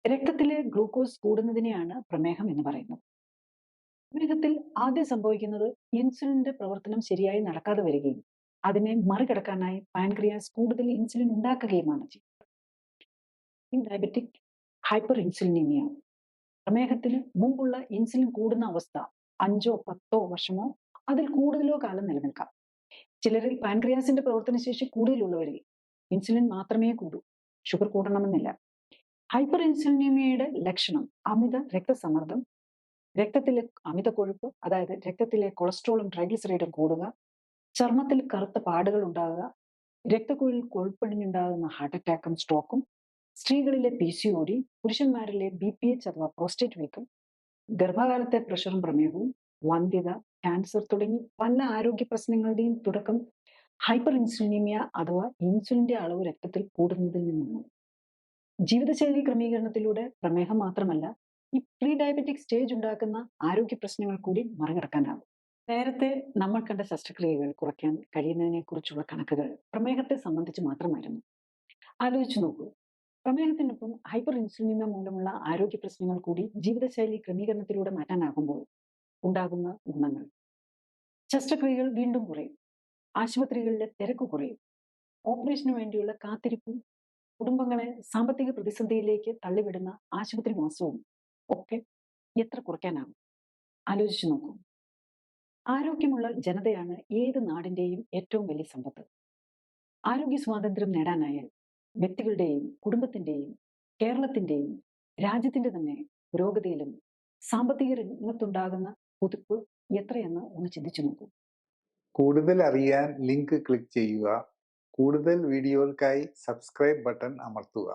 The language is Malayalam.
രക്തത്തിലെ ഗ്ലൂക്കോസ് കൂടുന്നതിനെയാണ് പ്രമേഹം എന്ന് പറയുന്നത്. പ്രമേഹത്തിൽ ആദ്യം സംഭവിക്കുന്നത് ഇൻസുലിന്റെ പ്രവർത്തനം ശരിയായി നടക്കാതെ വരികയും അതിനെ മറികടക്കാനായി പാൻക്രിയാസ് കൂടുതൽ ഇൻസുലിൻ ഉണ്ടാക്കുകയുമാണ് ചെയ്യുന്നത്. ഡയബറ്റിക് ഹൈപ്പർ ഇൻസുലിനീമിയ പ്രമേഹത്തിന് മുമ്പുള്ള ഇൻസുലിൻ കൂടുന്ന അവസ്ഥ 5-10 വർഷമോ അതിൽ കൂടുതലോ കാലം നിലനിൽക്കാം. ചിലരിൽ പാൻക്രിയാസിന്റെ പ്രവർത്തനശേഷി കൂടുതലുള്ളവരിൽ ഇൻസുലിൻ മാത്രമേ കൂടൂ, ഷുഗർ കൂടണമെന്നില്ല. ഹൈപ്പർ ഇൻസുലിനീമിയയുടെ ലക്ഷണം അമിത രക്തസമ്മർദ്ദം, രക്തത്തിലെ അമിത കൊഴുപ്പ്, അതായത് രക്തത്തിലെ കൊളസ്ട്രോളും ട്രൈഗ്ലിസറൈഡും കൂടുക, ചർമ്മത്തിൽ കറുത്ത പാടുകൾ ഉണ്ടാകുക, രക്തക്കുഴലിൽ കൊഴുപ്പടിഞ്ഞുണ്ടാകുന്ന ഹാർട്ട് അറ്റാക്കും സ്ട്രോക്കും, സ്ത്രീകളിലെ PCOD, പുരുഷന്മാരിലെ BPH അഥവാ പ്രോസ്റ്റേറ്റ് വീക്കം, ഗർഭകാലത്തെ പ്രഷറും പ്രമേഹവും, വന്ധ്യത, ക്യാൻസർ തുടങ്ങി പല ആരോഗ്യ പ്രശ്നങ്ങളുടെയും തുടക്കം ഹൈപ്പർ ഇൻസുലിനീമിയ അഥവാ ഇൻസുലിന്റെ അളവ് രക്തത്തിൽ കൂടുന്നതിൽ നിന്നാണ്. ജീവിതശൈലി ക്രമീകരണത്തിലൂടെ പ്രമേഹം മാത്രമല്ല, ഈ പ്രീ ഡയബറ്റിക് സ്റ്റേജ് ഉണ്ടാക്കുന്ന ആരോഗ്യ പ്രശ്നങ്ങൾ കൂടി മറികടക്കാനാകും. നേരത്തെ നമ്മൾ കണ്ട ശസ്ത്രക്രിയകൾ കുറയ്ക്കാൻ കഴിയുന്നതിനെ കുറിച്ചുള്ള കണക്കുകൾ പ്രമേഹത്തെ സംബന്ധിച്ച് മാത്രമായിരുന്നു. ആലോചിച്ചു നോക്കൂ, പ്രമേഹത്തിനൊപ്പം ഹൈപ്പർ ഇൻസുലിനിമ മൂലമുള്ള ആരോഗ്യ പ്രശ്നങ്ങൾ കൂടി ജീവിതശൈലി ക്രമീകരണത്തിലൂടെ മാറ്റാനാകുമ്പോൾ ഉണ്ടാകുന്ന ഗുണങ്ങൾ. ശസ്ത്രക്രിയകൾ വീണ്ടും കുറയും, ആശുപത്രികളിലെ തിരക്ക് കുറയും, ഓപ്പറേഷന് വേണ്ടിയുള്ള കാത്തിരിപ്പും കുടുംബങ്ങളെ സാമ്പത്തിക പ്രതിസന്ധിയിലേക്ക് തള്ളിവിടുന്ന ആശുപത്രി മാസവും ഒക്കെ എത്ര കുറയ്ക്കാനാകും? ആലോചിച്ചു നോക്കൂ. ആരോഗ്യമുള്ള ജനതയാണ് ഏത് നാടിന്റെയും ഏറ്റവും വലിയ സമ്പത്ത്. ആരോഗ്യ സ്വാതന്ത്ര്യം നേടാനായാൽ വ്യക്തികളുടെയും കുടുംബത്തിന്റെയും കേരളത്തിന്റെയും രാജ്യത്തിന്റെ തന്നെ പുരോഗതിയിലും സാമ്പത്തിക രംഗത്തുണ്ടാകുന്ന കുതിപ്പ് എത്രയെന്ന് ഒന്ന് ചിന്തിച്ചു നോക്കൂ. കൂടുതൽ അറിയാൻ ലിങ്ക് ക്ലിക്ക് ചെയ്യുക. കൂടുതൽ വീഡിയോകൾക്കായി സബ്സ്ക്രൈബ് ബട്ടൺ അമർത്തുക.